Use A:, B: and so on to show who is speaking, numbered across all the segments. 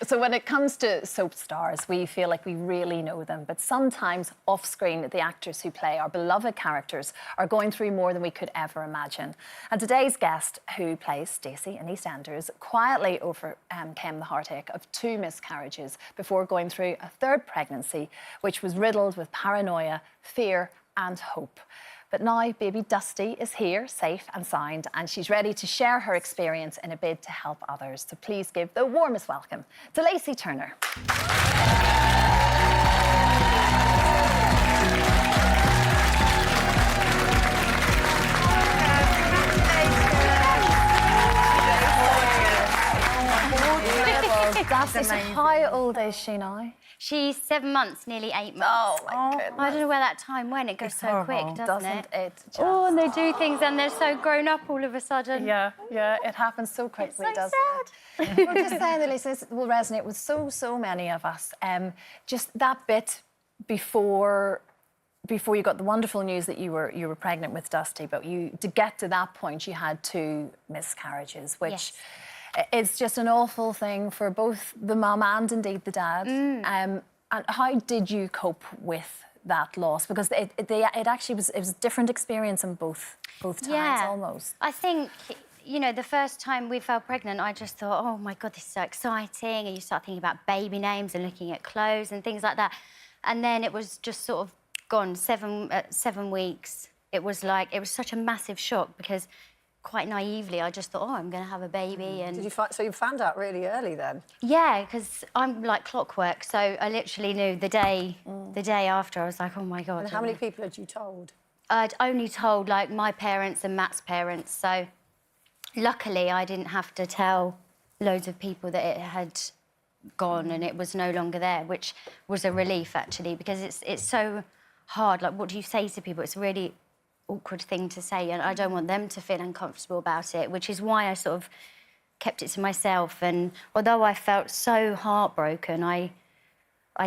A: So when it comes to soap stars, we feel like we really know them, but sometimes off-screen, the actors who play our beloved characters are going through more than we could ever imagine. And today's guest, who plays Stacey in EastEnders, quietly overcame the heartache of 2 miscarriages before going through a 3rd pregnancy, which was riddled with paranoia, fear and hope. But now baby Dusty is here, safe and sound, and she's ready to share her experience in a bid to help others. So please give the warmest welcome to Lacey Turner. Dusty, so how old is she now?
B: She's 7 months, nearly 8 months.
A: Oh, my goodness.
B: I don't know where that time went. It goes so quick, doesn't it?
A: Just...
B: Oh, and they do things and they're so grown up all of a sudden.
A: Yeah, it happens so quickly,
B: it's so
A: doesn't it? We're just saying that this will resonate with so many of us. Just that bit before you got the wonderful news that you were pregnant with Dusty, but to get to that point, you had 2 miscarriages, which... Yes. It's just an awful thing for both the mum and indeed the dad. And how did you cope with that loss? Because it actually was a different experience in both times almost.
B: I think, you know, the first time we fell pregnant, I just thought, oh my God, this is so exciting. And you start thinking about baby names and looking at clothes and things like that. And then it was just sort of gone 7 weeks. It was such a massive shock because quite naively, I just thought, oh, I'm going to have a baby. And
C: So you found out really early then?
B: Yeah, because I'm like clockwork, so I literally knew the day after. I was like, oh my God.
C: And how many people had you told?
B: I'd only told like my parents and Matt's parents, so luckily I didn't have to tell loads of people that it had gone and it was no longer there, which was a relief actually, because it's so hard. Like, what do you say to people? It's really awkward thing to say, and I don't want them to feel uncomfortable about it, which is why I sort of kept it to myself. And although I felt so heartbroken, I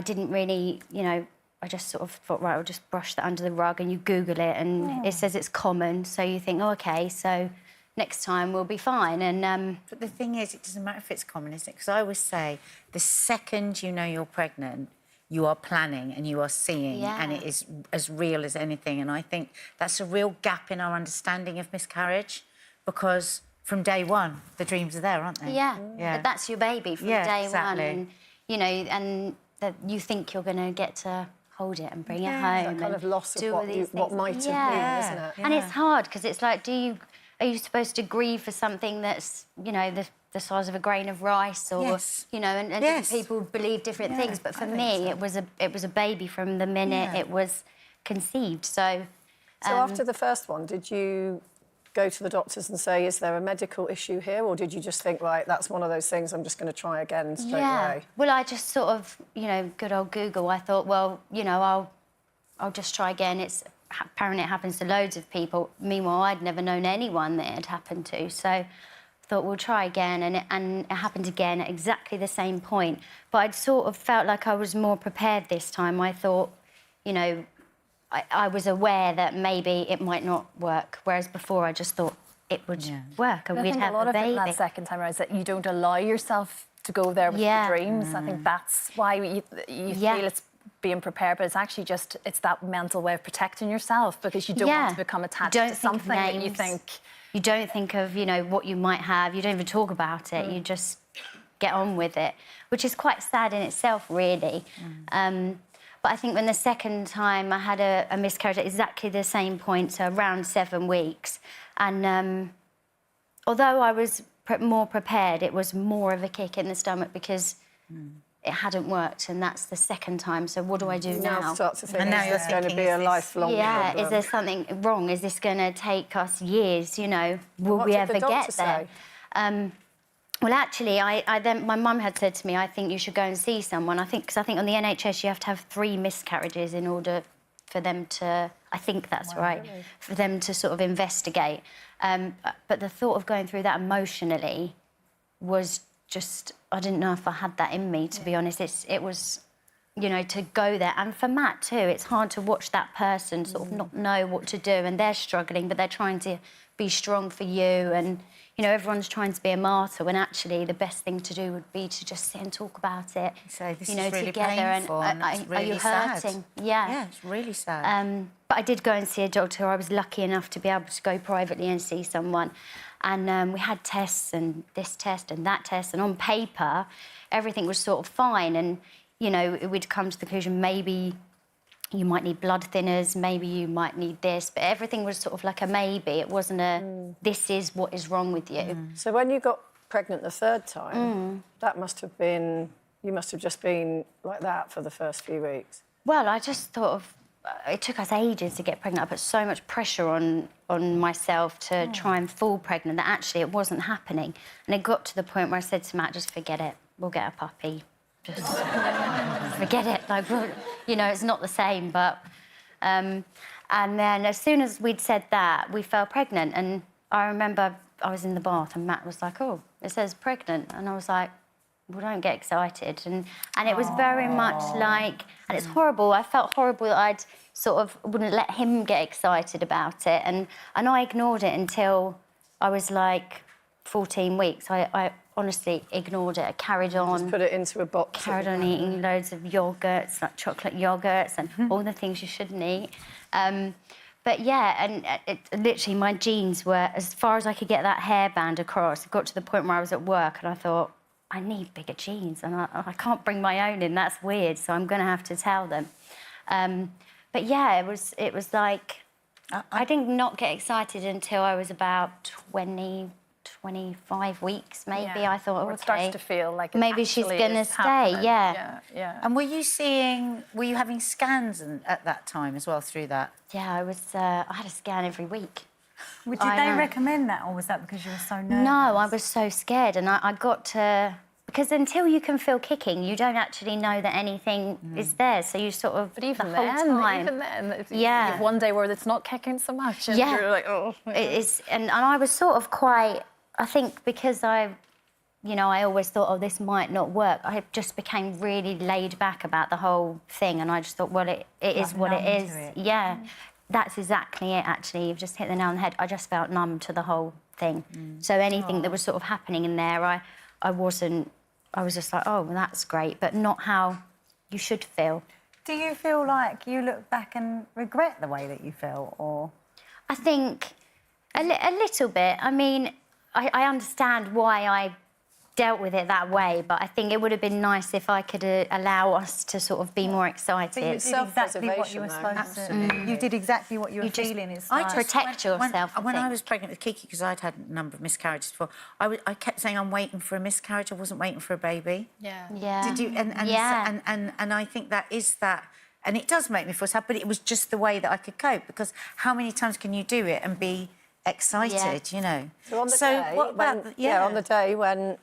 B: didn't really, you know, I just sort of thought, right, I'll just brush that under the rug, and you Google it and it says it's common, so you think, oh, OK, so next time we'll be fine. And
D: But the thing is, it doesn't matter if it's common, is it? Because I always say, the second you know you're pregnant, you are planning and you are seeing, and it is as real as anything. And I think that's a real gap in our understanding of miscarriage, because from day one, the dreams are there, aren't they?
B: Yeah. But that's your baby from day one. And, you know, and that you think you're going to get to hold it and bring it home.
C: That kind of loss of what might have been, isn't it?
B: And it's hard, because it's like, are you supposed to grieve for something that's, you know, the size of a grain of rice, or you know, and different people believe different things. But for me, it was a baby from the minute it was conceived. So
C: after the first one, did you go to the doctors and say, is there a medical issue here, or did you just think, right, that's one of those things, I'm just going to try again straight away?
B: Well, I just sort of, you know, good old Google. I thought, well, you know, I'll just try again. Apparently it happens to loads of people. Meanwhile, I'd never known anyone that it had happened to. So I thought, we'll try again. And it happened again at exactly the same point. But I'd sort of felt like I was more prepared this time. I thought, you know, I was aware that maybe it might not work, whereas before I just thought it would work and we'd have a baby.
A: I think a lot of it that second time around is that you don't allow yourself to go there with the dreams. I think that's why you feel it's being prepared, but it's actually just, it's that mental way of protecting yourself, because you don't want to become attached to something that you think...
B: You don't think of, you know, what you might have. You don't even talk about it. You just get on with it, which is quite sad in itself, really. But I think when the second time I had a miscarriage at exactly the same point, so around 7 weeks, and although I was more prepared, it was more of a kick in the stomach because it hadn't worked, and that's the second time. So what do I do now?
C: Now start to think, is this going to be a lifelong problem?
B: Is there something wrong? Is this going to take us years, you know? Will we ever get there? Well, actually, my mum had said to me, I think you should go and see someone. Because I think on the NHS you have to have 3 miscarriages in order for them to... I think that's right. Really? For them to sort of investigate. But the thought of going through that emotionally was just... I didn't know if I had that in me, to be honest. It was you know, to go there. And for Matt too, it's hard to watch that person sort of not know what to do, and they're struggling, but they're trying to be strong for you. And, you know, everyone's trying to be a martyr when actually the best thing to do would be to just sit and talk about it,
D: So this
B: you know,
D: is really
B: together.
D: painful, and it's
B: are
D: really
B: you
D: sad.
B: hurting?
D: Yeah, it's really sad.
B: But I did go and see a doctor. I was lucky enough to be able to go privately and see someone. And we had tests and this test and that test. And on paper, everything was sort of fine. And, you know, we'd come to the conclusion maybe you might need blood thinners, maybe you might need this. But everything was sort of like a maybe. It wasn't a this is what is wrong with you.
C: So when you got pregnant the third time, that must have been... You must have just been like that for the first few weeks.
B: Well, I just thought of... It took us ages to get pregnant. I put so much pressure on myself to try and fall pregnant that actually it wasn't happening. And it got to the point where I said to Matt, just forget it. We'll get a puppy. Just forget it. Like, you know, it's not the same, but... and then as soon as we'd said that, we fell pregnant. And I remember I was in the bath and Matt was like, oh, it says pregnant. And I was like, well, don't get excited. And it was very much like... And it's horrible. I felt horrible that I'd sort of wouldn't let him get excited about it. And I ignored it until I was, like, 14 weeks. I honestly ignored it. I carried on.
C: Just put it into a box.
B: Carried on eating loads of yoghurts, like chocolate yoghurts and all the things you shouldn't eat. But, yeah, and literally my jeans were, as far as I could get that hairband across, it got to the point where I was at work and I thought, I need bigger jeans and I can't bring my own in. That's weird, so I'm going to have to tell them. But, yeah, it was like... I didn't not get excited until I was about 25 weeks, maybe.
A: Yeah.
B: I thought,
A: Or
B: OK...
A: it starts to feel like it
B: maybe she's
A: actually
B: going to
A: is
B: stay,
A: happening.
B: yeah.
A: Yeah.
D: And were you having scans at that time as well through that?
B: Yeah, I had a scan every week.
E: Did they recommend that, or was that because you were so nervous?
B: No, I was so scared, and I got to... Because until you can feel kicking, you don't actually know that anything is there, so you sort of...
A: But even
B: the whole time,
A: even then, you
B: yeah.
A: have one day where it's not kicking so much, and
B: Yeah.
A: you're like, oh.
B: It is, and I was sort of quite... I think because I always thought, oh, this might not work, I just became really laid back about the whole thing, and I just thought, well, it is what it is. Yeah, that's exactly it, actually. You've just hit the nail on the head. I just felt numb to the whole thing. So anything that was sort of happening in there, I wasn't... I was just like, oh, well, that's great, but not how you should feel.
E: Do you feel like you look back and regret the way that you felt, or...?
B: I think a little bit. I mean, I understand why I dealt with it that way, but I think it would have been nice if I could allow us to sort of be more excited.
E: But you did exactly what you were supposed to. You did exactly what you were feeling. It's like...
B: protect yourself.
D: When I was pregnant with Kiki, because I'd had a number of miscarriages before, I kept saying I'm waiting for a miscarriage. I wasn't waiting for a baby.
A: Yeah.
B: Yeah.
D: Did you?
B: Yeah.
D: And I think that is that. And it does make me feel sad, but it was just the way that I could cope, because how many times can you do it and be excited, you know?
C: So on the day,
D: what about...
C: on the day when...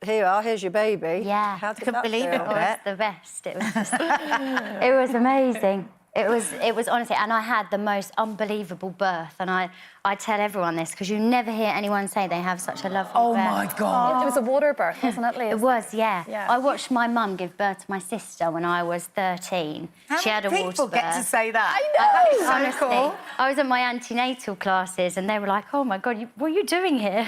C: Here's your baby.
B: Yeah.
C: How did
D: Couldn't
C: that
D: believe
C: feel?
D: it.
B: It was the best. It was just... it was amazing. It was honestly... And I had the most unbelievable birth. And I tell everyone this, because you never hear anyone say they have such a lovely birth.
D: Oh, my God.
A: It was a water birth, wasn't it, Lacey?
B: It was, yeah.
A: Yeah.
B: I watched my mum give birth to my sister when I was 13. She had a water birth.
D: People get to say that.
A: I know.
B: Honestly,
D: cool.
B: I was at my antenatal classes and they were like, oh, my God, what are you doing here?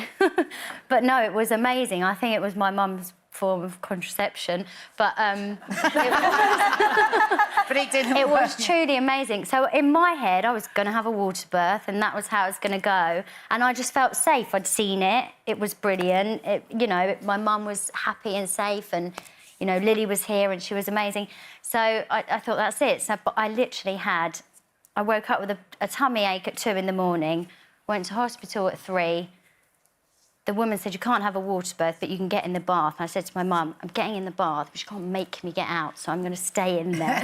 B: But no, it was amazing. I think it was my mum's form of contraception, but
D: But it didn't
B: it
D: work.
B: was truly amazing. So in my head, I was going to have a water birth and that was how it was going to go. And I just felt safe. I'd seen it. It was brilliant. My mum was happy and safe and, Lily was here and she was amazing. So I thought, that's it. So but I literally I woke up with a tummy ache at 2 a.m, went to hospital at 3. The woman said, you can't have a water birth, but you can get in the bath. And I said to my mum, I'm getting in the bath, but she can't make me get out, so I'm going to stay in there.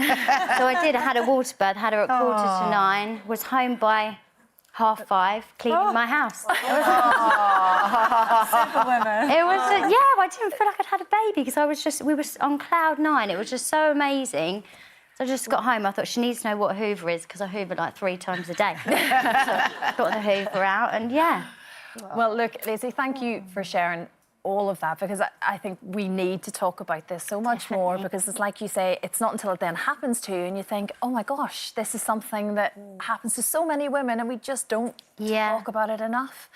B: So I did. I had a water birth, had her at 9:15, was home by 5:30, cleaning my house.
E: Superwoman.
B: It was, I didn't feel like I'd had a baby because we were on cloud 9. It was just so amazing. So I just got home. I thought, she needs to know what a Hoover is because I Hoover like 3 times a day. So got the Hoover out and, yeah.
A: Well, look, Lacey, thank you for sharing all of that, because I think we need to talk about this so much more, because it's like you say, it's not until it then happens to you and you think, oh my gosh, this is something that happens to so many women and we just don't talk about it enough.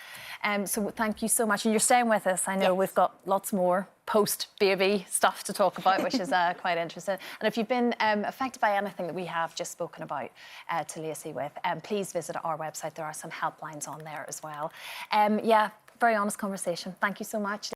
A: So thank you so much. And you're staying with us. I know we've got lots more post-baby stuff to talk about, which is quite interesting. And if you've been affected by anything that we have just spoken about to Lacey with, please visit our website. There are some helplines on there as well. Yeah, very honest conversation. Thank you so much.